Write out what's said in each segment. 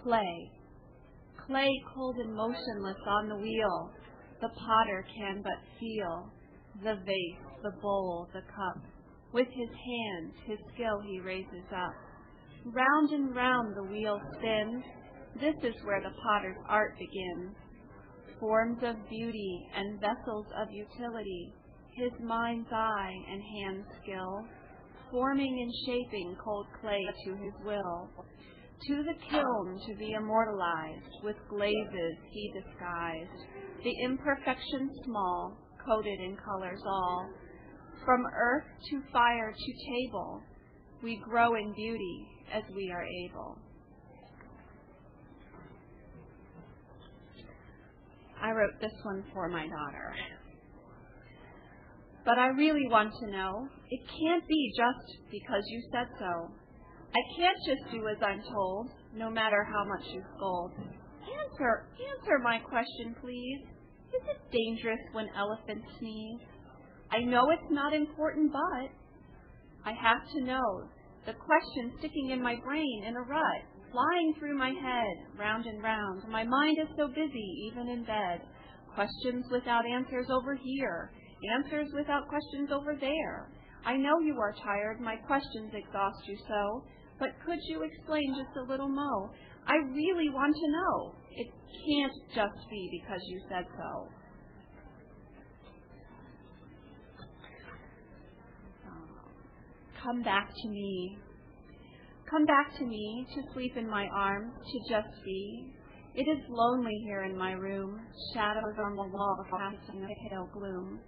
Clay. Clay cold and motionless on the wheel. The potter can but feel the vase, the bowl, the cup. With his hands, his skill he raises up. Round and round the wheel spins. This is where the potter's art begins. Forms of beauty and vessels of utility, his mind's eye and hand skill, forming and shaping cold clay to his will. To the kiln to be immortalized, with glazes he disguised, the imperfection small, coated in colors all. From earth to fire to table, we grow in beauty as we are able. I wrote this one for my daughter. But I really want to know, it can't be just because you said so. I can't just do as I'm told, no matter how much you scold. Answer my question, please. Is it dangerous when elephants sneeze? I know it's not important, but I have to know. The question sticking in my brain in a rut, flying through my head, round and round. My mind is so busy, even in bed. Questions without answers over here, answers without questions over there. I know you are tired, my questions exhaust you so, but could you explain just a little more? I really want to know. It can't just be because you said so. Come back to me. Come back to me, to sleep in my arms, to just be. It is lonely here in my room, shadows on the wall casting a pale gloom.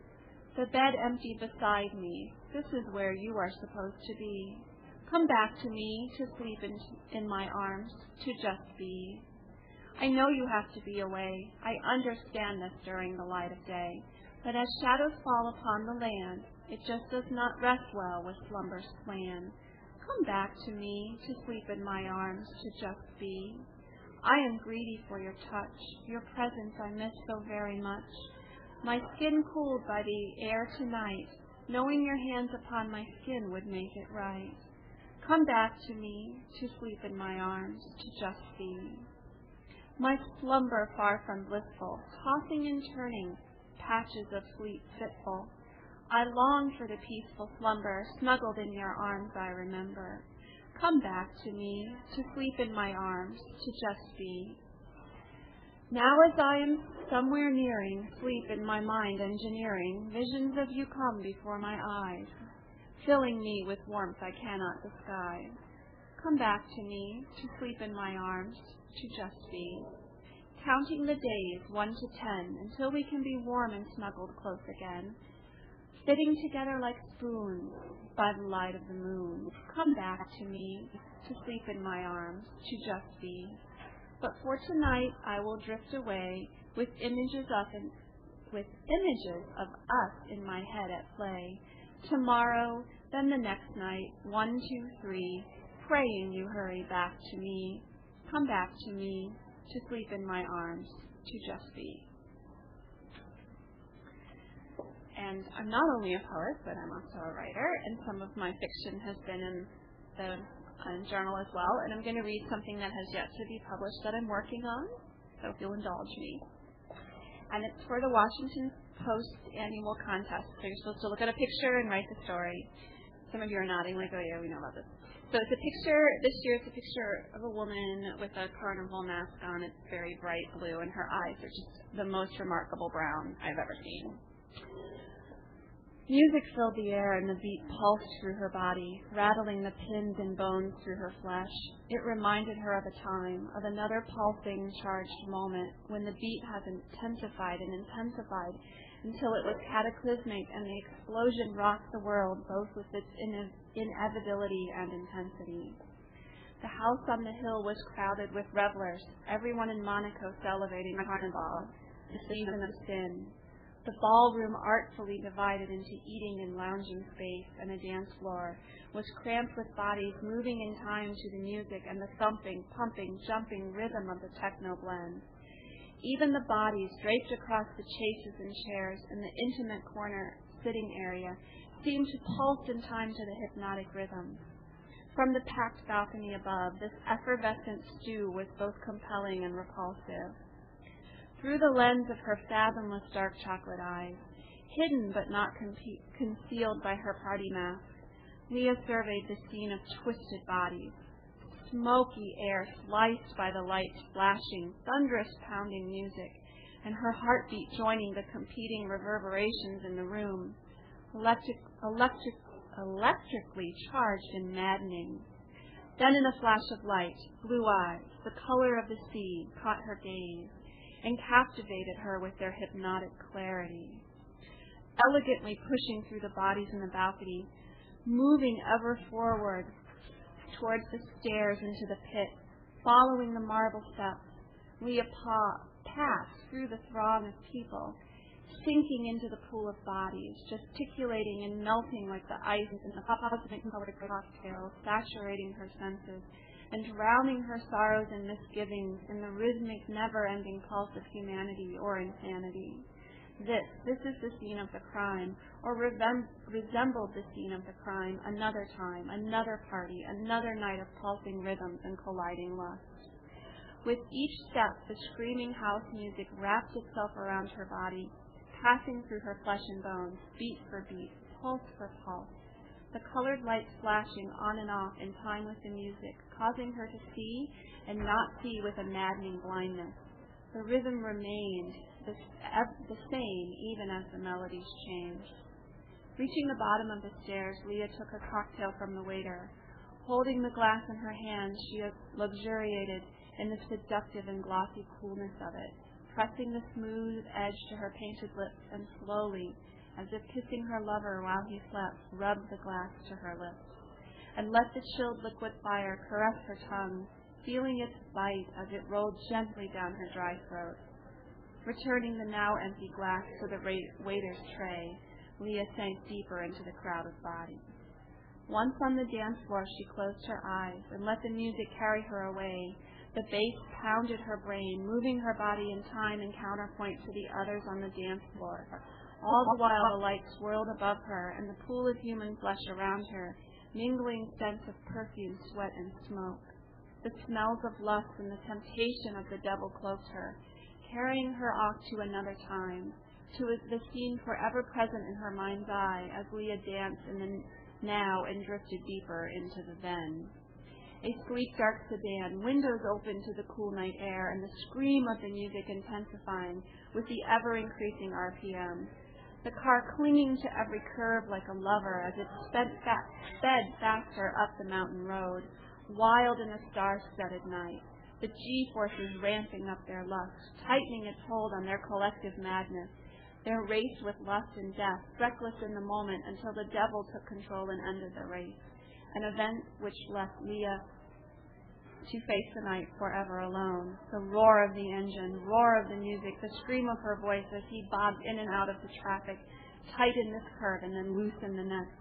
The bed empty beside me, this is where you are supposed to be. Come back to me, to sleep in my arms, to just be. I know you have to be away, I understand this during the light of day, but as shadows fall upon the land, it just does not rest well with slumber's plan. Come back to me, to sleep in my arms, to just be. I am greedy for your touch, your presence I miss so very much. My skin cooled by the air tonight, knowing your hands upon my skin would make it right. Come back to me, to sleep in my arms, to just be. My slumber far from blissful, tossing and turning, patches of sleep fitful. I long for the peaceful slumber, snuggled in your arms I remember. Come back to me, to sleep in my arms, to just be. Now as I am somewhere nearing, sleep in my mind engineering, visions of you come before my eyes, filling me with warmth I cannot disguise. Come back to me, to sleep in my arms, to just be. Counting the days 1 to 10, until we can be warm and snuggled close again. Sitting together like spoons by the light of the moon. Come back to me, to sleep in my arms, to just be. But for tonight I will drift away with images of us in my head at play. Tomorrow, then the next night, 1, 2, 3, praying you hurry back to me. Come back to me, to sleep in my arms, to just be. And I'm not only a poet, but I'm also a writer, and some of my fiction has been in the journal as well, and I'm going to read something that has yet to be published that I'm working on, so if you'll indulge me. And it's for the Washington Post annual contest, so you're supposed to look at a picture and write the story. Some of you are nodding like, oh yeah, we know about this. So it's a picture, this year it's a picture of a woman with a carnival mask on. It's very bright blue, and her eyes are just the most remarkable brown I've ever seen. Music filled the air, and the beat pulsed through her body, rattling the pins and bones through her flesh. It reminded her of a time, of another pulsing, charged moment, when the beat has intensified and intensified until it was cataclysmic, and the explosion rocked the world, both with its inevitability and intensity. The house on the hill was crowded with revelers, everyone in Monaco celebrating Carnival, the season of sin. The ballroom, artfully divided into eating and lounging space and a dance floor, was cramped with bodies moving in time to the music and the thumping, pumping, jumping rhythm of the techno blend. Even the bodies draped across the chases and chairs in the intimate corner sitting area seemed to pulse in time to the hypnotic rhythm. From the packed balcony above, this effervescent stew was both compelling and repulsive. Through the lens of her fathomless dark chocolate eyes, hidden but not concealed by her party mask, Leah surveyed the scene of twisted bodies, smoky air sliced by the lights flashing, thunderous pounding music, and her heartbeat joining the competing reverberations in the room, electrically charged and maddening. Then in a flash of light, blue eyes, the color of the sea, caught her gaze and captivated her with their hypnotic clarity. Elegantly pushing through the bodies in the balcony, moving ever forward towards the stairs into the pit, following the marble steps, Leah passed through the throng of people, sinking into the pool of bodies, gesticulating and melting like the ice in the cosmic-colored cocktail, saturating her senses and drowning her sorrows and misgivings in the rhythmic, never-ending pulse of humanity or insanity. This is the scene of the crime, or resembled the scene of the crime, another time, another party, another night of pulsing rhythms and colliding lust. With each step, the screaming house music wrapped itself around her body, passing through her flesh and bones, beat for beat, pulse for pulse, the colored lights flashing on and off in time with the music, causing her to see and not see with a maddening blindness. The rhythm remained the same even as the melodies changed. Reaching the bottom of the stairs, Leah took a cocktail from the waiter. Holding the glass in her hand, she luxuriated in the seductive and glossy coolness of it, pressing the smooth edge to her painted lips and slowly, as if kissing her lover while he slept, rubbed the glass to her lips, and let the chilled liquid fire caress her tongue, feeling its bite as it rolled gently down her dry throat. Returning the now empty glass to the waiter's tray, Leah sank deeper into the crowded bodies. Once on the dance floor, she closed her eyes and let the music carry her away. The bass pounded her brain, moving her body in time and counterpoint to the others on the dance floor. All the while the light swirled above her and the pool of human flesh around her, mingling scents of perfume, sweat, and smoke. The smells of lust and the temptation of the devil cloaked her, carrying her off to another time, to the scene forever present in her mind's eye as Leah danced in the now and drifted deeper into the then. A sleek, dark sedan, windows open to the cool night air, and the scream of the music intensifying with the ever-increasing RPM. The car clinging to every curve like a lover as it sped faster up the mountain road, wild in a star-studded night. The G-forces ramping up their lust, tightening its hold on their collective madness, their race with lust and death, reckless in the moment until the devil took control and ended the race, an event which left Leah to face the night forever alone. The roar of the engine, roar of the music, the scream of her voice as he bobbed in and out of the traffic, tightened this curve and then loosened the next.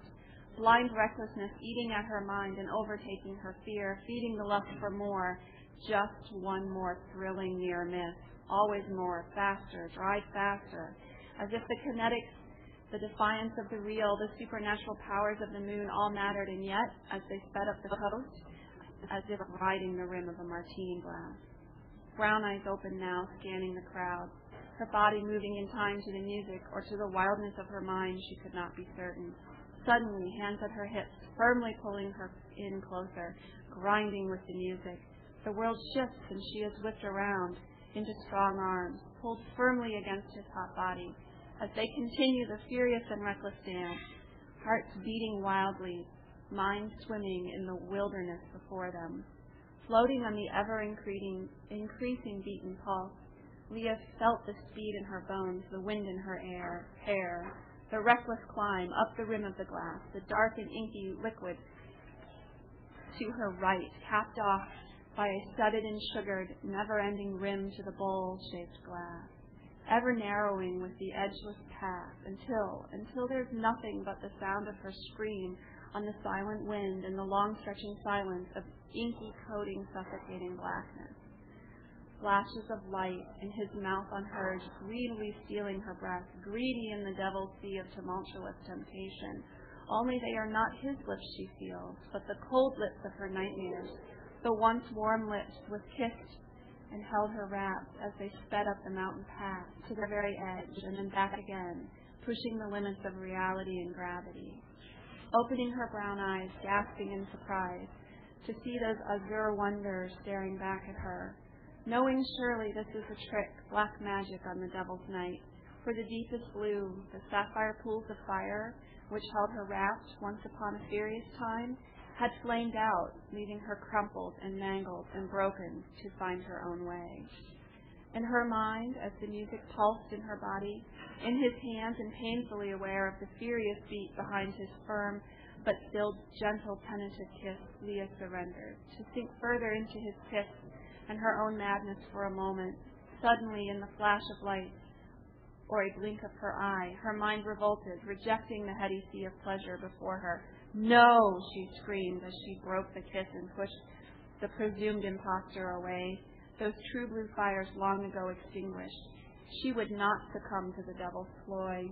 Blind recklessness eating at her mind and overtaking her fear, feeding the lust for more, just one more thrilling near miss, always more, faster, drive faster, as if the kinetics, the defiance of the real, the supernatural powers of the moon all mattered, and yet, as they sped up the coast, as if riding the rim of a martini glass. Brown eyes open now, scanning the crowd, her body moving in time to the music or to the wildness of her mind, she could not be certain. Suddenly, hands at her hips, firmly pulling her in closer, grinding with the music. The world shifts and she is whipped around into strong arms, pulled firmly against his hot body as they continue the furious and reckless dance, hearts beating wildly, minds swimming in the wilderness before them. Floating on the ever-increasing beaten pulse, Leah felt the speed in her bones, the wind in her hair, the reckless climb up the rim of the glass, the dark and inky liquid to her right, capped off by a studded and sugared, never-ending rim to the bowl-shaped glass, ever narrowing with the edgeless path until there's nothing but the sound of her scream on the silent wind and the long-stretching silence of inky coating, suffocating blackness. Flashes of light and his mouth on hers, greedily stealing her breath, greedy in the devil's sea of tumultuous temptation, Only they are not his lips she feels, but the cold lips of her nightmares, the once warm lips with kissed and held her wrapped as they sped up the mountain path to the very edge and then back again, pushing the limits of reality and gravity. Opening her brown eyes, gasping in surprise, to see those azure wonders staring back at her, knowing surely this is a trick, black magic on the devil's night, for the deepest blue, the sapphire pools of fire, which held her wrapped once upon a furious time, had flamed out, leaving her crumpled and mangled and broken to find her own way. In her mind, as the music pulsed in her body, in his hands and painfully aware of the furious beat behind his firm but still gentle, tentative kiss, Leah surrendered, to sink further into his kiss and her own madness for a moment. Suddenly, in the flash of light, or a blink of her eye, her mind revolted, rejecting the heady sea of pleasure before her. "No!" she screamed as she broke the kiss and pushed the presumed impostor away, those true blue fires long ago extinguished. She would not succumb to the devil's ploy.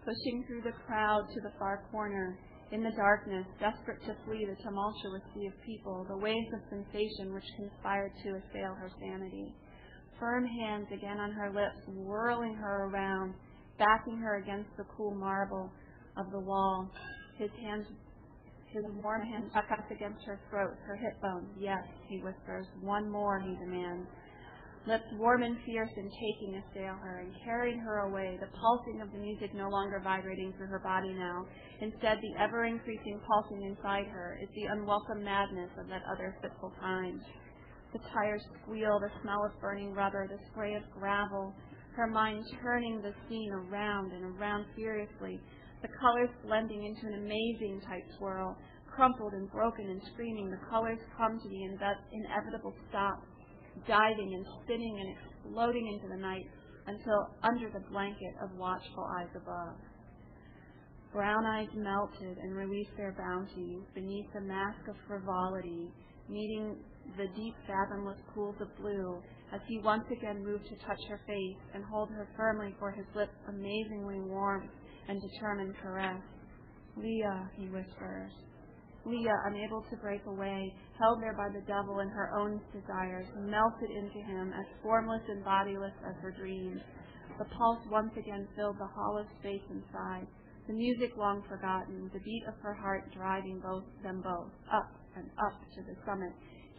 Pushing through the crowd to the far corner, in the darkness, desperate to flee the tumultuous sea of people, the waves of sensation which conspired to assail her sanity. Firm hands again on her lips, whirling her around, backing her against the cool marble of the wall. His warm hands pressed against her throat, her hip bones. "Yes," he whispers. "One more," he demands. Lips warm and fierce and taking assail her and carried her away, the pulsing of the music no longer vibrating through her body now. Instead, the ever-increasing pulsing inside her is the unwelcome madness of that other fitful time. The tires squeal, the smell of burning rubber, the spray of gravel, her mind turning the scene around and around furiously, the colors blending into an amazing tight swirl. Crumpled and broken and screaming, the colors come to the inevitable stop, diving and spinning and exploding into the night until under the blanket of watchful eyes above. Brown eyes melted and released their bounty beneath the mask of frivolity, meeting the deep fathomless pools of blue as he once again moved to touch her face and hold her firmly for his lips' amazingly warm and determined caress. "Leah," he whispers. Leah, unable to break away, held there by the devil and her own desires, melted into him as formless and bodiless as her dreams. The pulse once again filled the hollow space inside, the music long forgotten, the beat of her heart driving them both, up and up to the summit,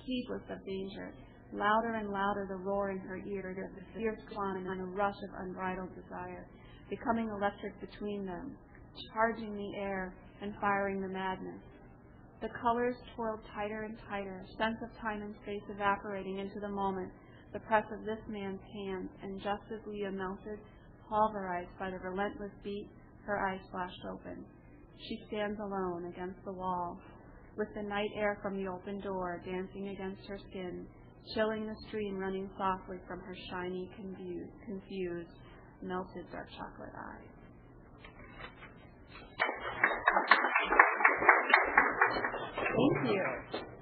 heedless of danger. Louder and louder the roar in her ear, the fierce climb and a rush of unbridled desire, becoming electric between them, charging the air and firing the madness. The colors twirled tighter and tighter, sense of time and space evaporating into the moment, the press of this man's hands, and just as Leah melted, pulverized by the relentless beat, her eyes flashed open. She stands alone against the wall, with the night air from the open door dancing against her skin, chilling the stream running softly from her shiny, confused, melted dark chocolate eyes. Thank you.